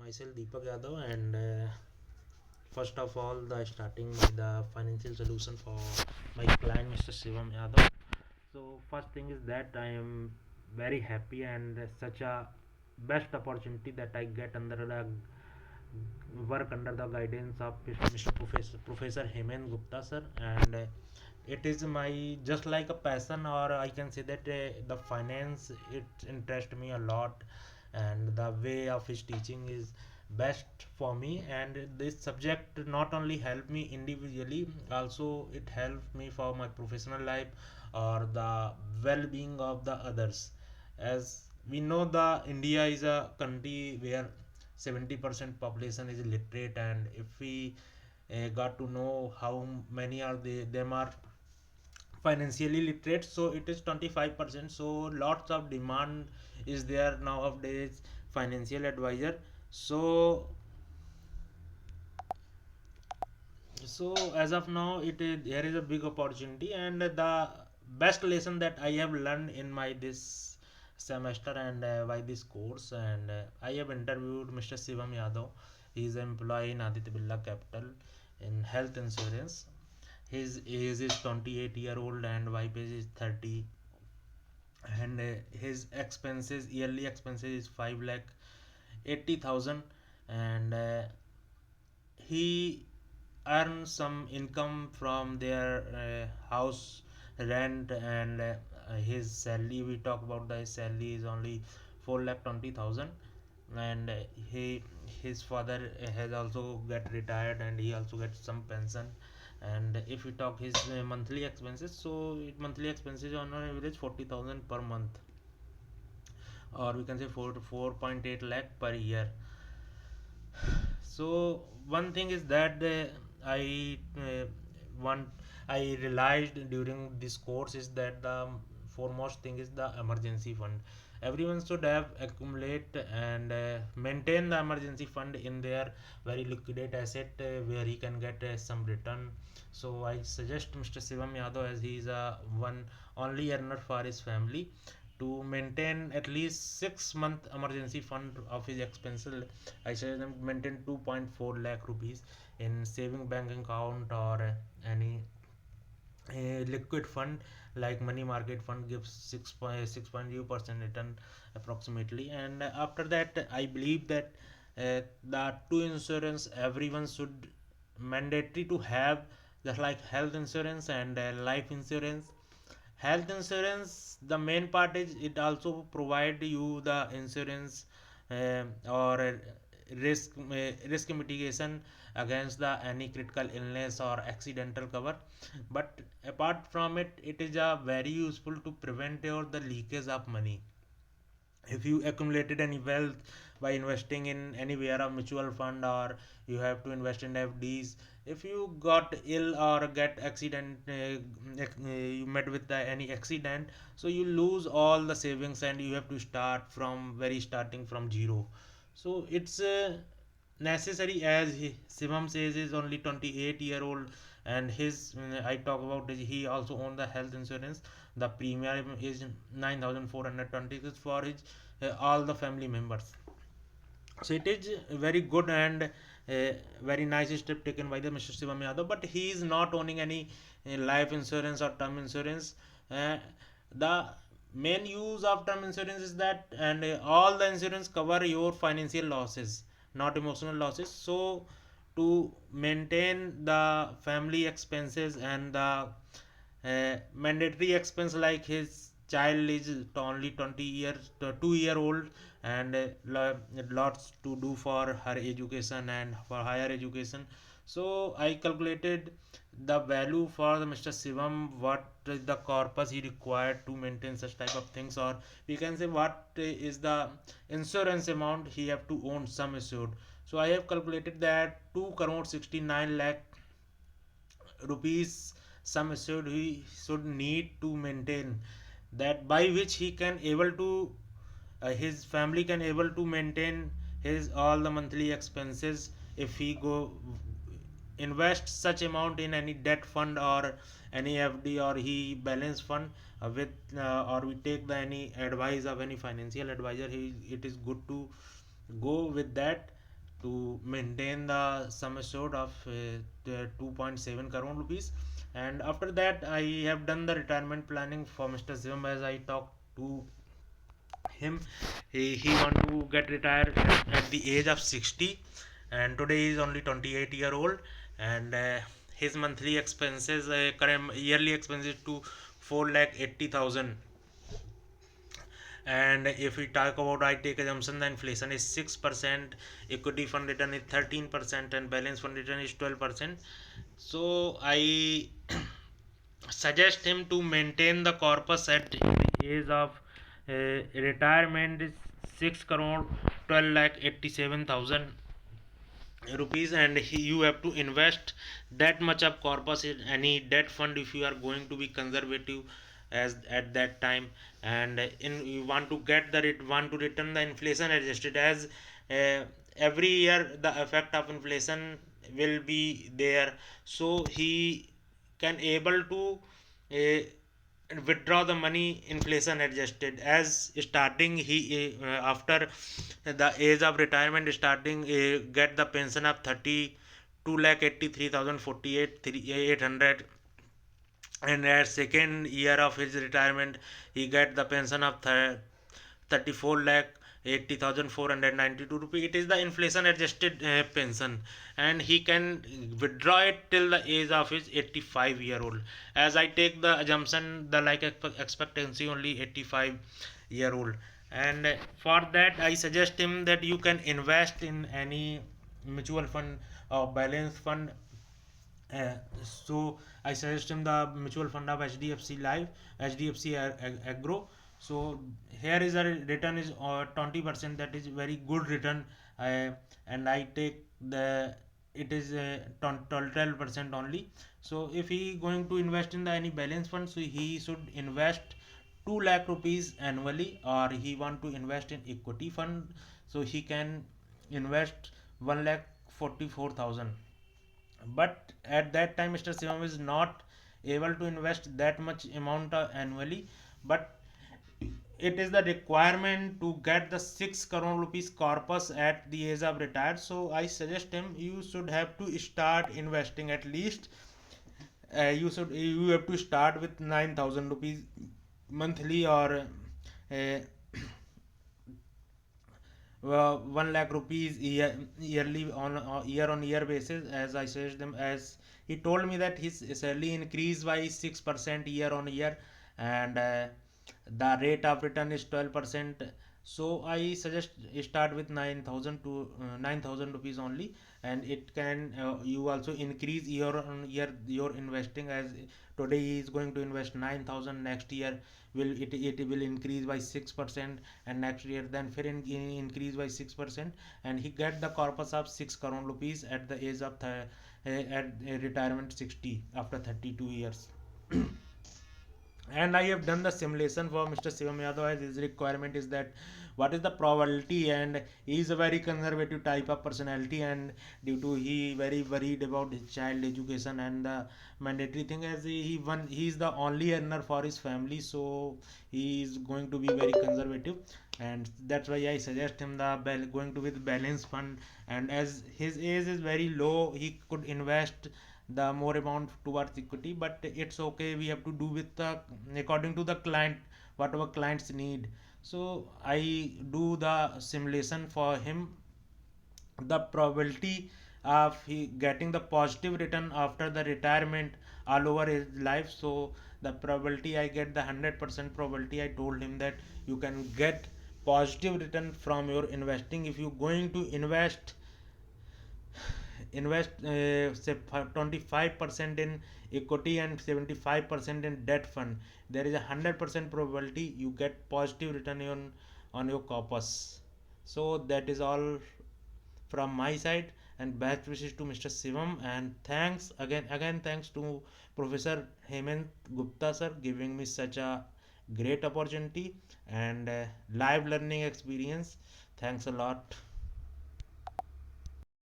Myself Deepak Yadav, and first of all, the starting with the financial solution for my client Mr. Shivam Yadav. So first thing is that I am very happy and such a best opportunity that I get under the work under the guidance of Mr. Professor Hemen Gupta sir, and it is my just like a passion, or I can say that the finance it interests me a lot, and the way of his teaching is best for me. And this subject not only helped me individually, also it helped me for my professional life or the well-being of the others. As we know, the India is a country where 70% population is literate, and if we got to know how many are them are financially literate, so it is 25%. So lots of demand is there nowadays financial advisor. So as of now, it is there is a big opportunity, and the best lesson that I have learned in my this semester and by this course, and I have interviewed Mr. Shivam Yadav. He is an employee in Aditya Birla Capital in health insurance. His age is 28-year-old and wife is 30, and his expenses, yearly expenses is 5 lakh 80,000, and he earn some income from their house rent, and his salary, we talk about the salary is only 4 lakh 20,000, and he his father has also get retired and he also gets some pension. And if we talk his monthly expenses, so monthly expenses on an average 40,000 per month, or we can say 4.8 lakh per year. So one thing is that I one I realized during this course is that the foremost thing is the emergency fund. Everyone should have accumulate and maintain the emergency fund in their very liquidate asset where he can get some return. So I suggest Mr. Shivam Yadav, as he is a one only earner for his family, to maintain at least 6 month emergency fund of his expenses. I suggest them maintain 2.4 lakh rupees in saving bank account, or any liquid fund like money market fund gives 6.0% return approximately. And after that, I believe that the two insurance everyone should mandatory to have, just like health insurance and life insurance. Health insurance, the main part is it also provide you the insurance or risk mitigation against the any critical illness or accidental cover. But apart from it, it is very useful to prevent your the leakage of money. If you accumulated any wealth by investing in anywhere a mutual fund, or you have to invest in FDs, if you got ill or get accident, you met with any accident, so you lose all the savings and you have to start from very starting from zero. So it's necessary, as Shivam says is only 28-year-old, and his I talk about he also own the health insurance. The premium is 9,426 for his all the family members. So it is very good and very nice step taken by the Mr. Shivam Yadav, but he is not owning any life insurance or term insurance. The main use of term insurance is that, and all the insurance cover your financial losses, not emotional losses. So to maintain the family expenses and the mandatory expense, like his child is only 20 years 2-year old, and lots to do for her education and for higher education. So I calculated the value for the Mr. Shivam, what is the corpus he required to maintain such type of things, or we can say what is the insurance amount he have to own some assured. So I have calculated that 2 crore 69 lakh rupees sum assured he should need to maintain, that by which he can able to his family can able to maintain his all the monthly expenses. If he go invest such amount in any debt fund or any FD, or he balance fund with or we take any advice of any financial advisor, it is good to go with that. to maintain the sum assured of the 2.7 crore rupees. And after that I have done the retirement planning for Mr. Shivam. As I talked to him, he want to get retired at the age of 60, and today he is only 28-year-old. And his monthly expenses, current yearly expenses to 4,80,000. And if we talk about, I take assumption the inflation is 6%, equity fund return is 13%, and balance fund return is 12%. So I suggest him to maintain the corpus at the age of retirement is 6 crore 12 lakh 87,000 rupees. And you have to invest that much of corpus in any debt fund if you are going to be conservative as at that time. And in you want to get the want to return the inflation adjusted, as every year the effect of inflation will be there, so he can able to withdraw the money inflation adjusted. As starting he after the age of retirement starting get the pension of 32 lakh 83,000 48 800. And at second year of his retirement he get the pension of 34 lakh 80,492 rupee. It is the inflation adjusted pension, and he can withdraw it till the age of his 85-year-old. As I take the assumption the like expectancy only 85-year-old. And for that I suggest him that you can invest in any mutual fund or balance fund. So I suggest him the mutual fund of HDFC Life, HDFC Agro. So here is a return is 20%. That is very good return. uh, and I take the it is 12% only. So if he going to invest in the any balance fund, so he should invest 2 lakh rupees annually, or he want to invest in equity fund, so he can invest 1 lakh 44,000. But at that time Mr. Shivam is not able to invest that much amount annually. But it is the requirement to get the 6 crore rupees corpus at the age of retired. So I suggest him you should have to start investing at least you have to start with 9,000 rupees monthly, or 1 lakh rupees yearly on year basis. As I said them, as he told me that his salary increased by 6% year on year, and the rate of return is 12%. So I suggest start with 9,000 to 9,000 rupees only, and it can you also increase year on year your investing. As today he is going to invest 9,000, next year it will increase by 6%, and next year then further increase by 6%, and he get the corpus of 6 crore rupees at the age of at retirement 60 after 32 years. And I have done the simulation for Mr. Shivam Yadav, as his requirement is that what is the probability, and he is a very conservative type of personality, and due to he very worried about his child education and the mandatory thing, as he is the only earner for his family, so he is going to be very conservative. And that's why I suggest him the going to with balance fund. And as his age is very low, he could invest the more amount towards equity, but it's okay, we have to do with the according to the client, whatever clients need. So I do the simulation for him, the probability of he getting the positive return after the retirement all over his life. So the probability I get the 100% probability, I told him that you can get positive return from your investing if you going to invest say 25% in equity and 75% in debt fund. There is a 100% probability you get positive return on your corpus. So that is all from my side, and best wishes to Mr. Shivam. And thanks again thanks to Professor Hemant Gupta sir giving me such a great opportunity and live learning experience. Thanks a lot.